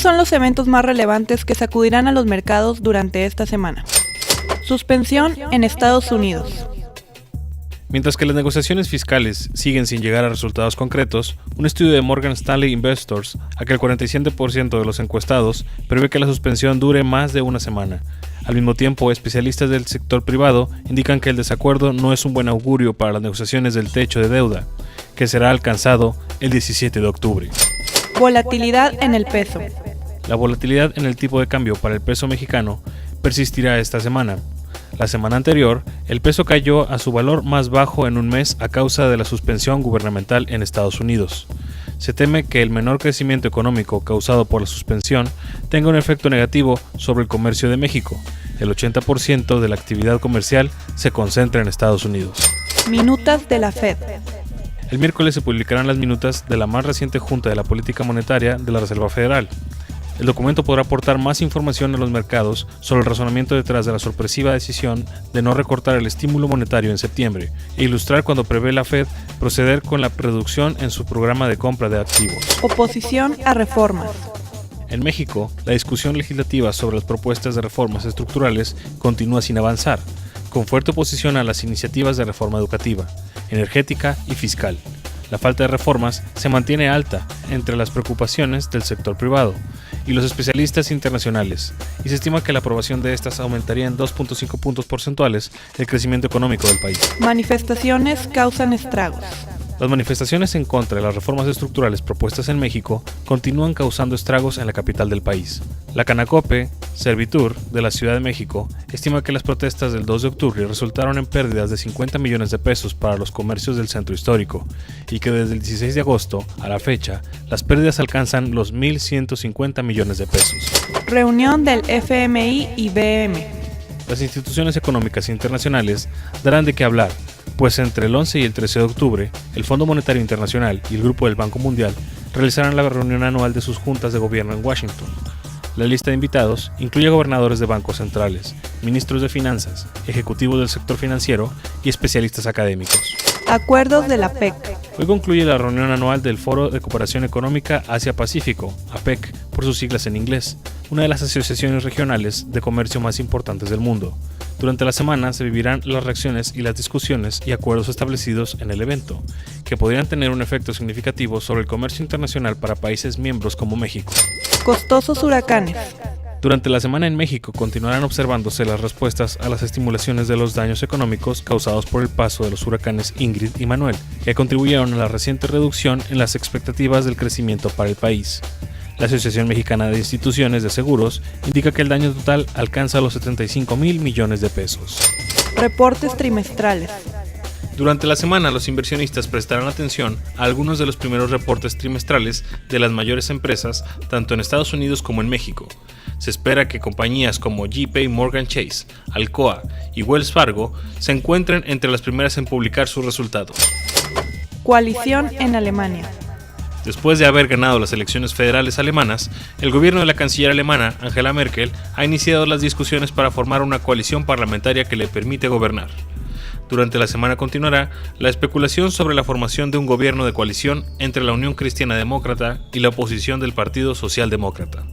son los eventos más relevantes que sacudirán a los mercados durante esta semana? Suspensión en Estados Unidos. Mientras que las negociaciones fiscales siguen sin llegar a resultados concretos, un estudio de Morgan Stanley Investors a que el 47% de los encuestados prevé que la suspensión dure más de una semana. Al mismo tiempo, especialistas del sector privado indican que el desacuerdo no es un buen augurio para las negociaciones del techo de deuda, que será alcanzado el 17 de octubre. Volatilidad en el peso. La volatilidad en el tipo de cambio para el peso mexicano persistirá esta semana. La semana anterior, el peso cayó a su valor más bajo en un mes a causa de la suspensión gubernamental en Estados Unidos. Se teme que el menor crecimiento económico causado por la suspensión tenga un efecto negativo sobre el comercio de México. El 80% de la actividad comercial se concentra en Estados Unidos. Minutas de la Fed. El miércoles se publicarán las minutas de la más reciente Junta de la Política Monetaria de la Reserva Federal. El documento podrá aportar más información a los mercados sobre el razonamiento detrás de la sorpresiva decisión de no recortar el estímulo monetario en septiembre e ilustrar cuando prevé la Fed proceder con la reducción en su programa de compra de activos. Oposición a reformas. En México, la discusión legislativa sobre las propuestas de reformas estructurales continúa sin avanzar, con fuerte oposición a las iniciativas de reforma educativa, energética y fiscal. La falta de reformas se mantiene alta entre las preocupaciones del sector privado y los especialistas internacionales, y se estima que la aprobación de estas aumentaría en 2.5 puntos porcentuales el crecimiento económico del país. Manifestaciones causan estragos. Las manifestaciones en contra de las reformas estructurales propuestas en México continúan causando estragos en la capital del país. La Canacope, Servitur, de la Ciudad de México, estima que las protestas del 2 de octubre resultaron en pérdidas de 50 millones de pesos para los comercios del centro histórico, y que desde el 16 de agosto a la fecha, las pérdidas alcanzan los 1.150 millones de pesos. Reunión del FMI y BM. Las instituciones económicas internacionales darán de qué hablar, pues entre el 11 y el 13 de octubre, el Fondo Monetario Internacional y el Grupo del Banco Mundial realizarán la reunión anual de sus juntas de gobierno en Washington. La lista de invitados incluye gobernadores de bancos centrales, ministros de finanzas, ejecutivos del sector financiero y especialistas académicos. Acuerdos de la PEC. Hoy concluye la reunión anual del Foro de Cooperación Económica Asia-Pacífico, APEC, por sus siglas en inglés, una de las asociaciones regionales de comercio más importantes del mundo. Durante la semana se vivirán las reacciones y las discusiones y acuerdos establecidos en el evento, que podrían tener un efecto significativo sobre el comercio internacional para países miembros como México. Costosos huracanes. Durante la semana en México continuarán observándose las respuestas a las estimulaciones de los daños económicos causados por el paso de los huracanes Ingrid y Manuel, que contribuyeron a la reciente reducción en las expectativas del crecimiento para el país. La Asociación Mexicana de Instituciones de Seguros indica que el daño total alcanza los 75,000 millones de pesos. Reportes trimestrales. Durante la semana, los inversionistas prestarán atención a algunos de los primeros reportes trimestrales de las mayores empresas, tanto en Estados Unidos como en México. Se espera que compañías como JP Morgan Chase, Alcoa y Wells Fargo se encuentren entre las primeras en publicar sus resultados. Coalición en Alemania. Después de haber ganado las elecciones federales alemanas, el gobierno de la canciller alemana, Angela Merkel, ha iniciado las discusiones para formar una coalición parlamentaria que le permite gobernar. Durante la semana continuará la especulación sobre la formación de un gobierno de coalición entre la Unión Cristiana Demócrata y la oposición del Partido Socialdemócrata.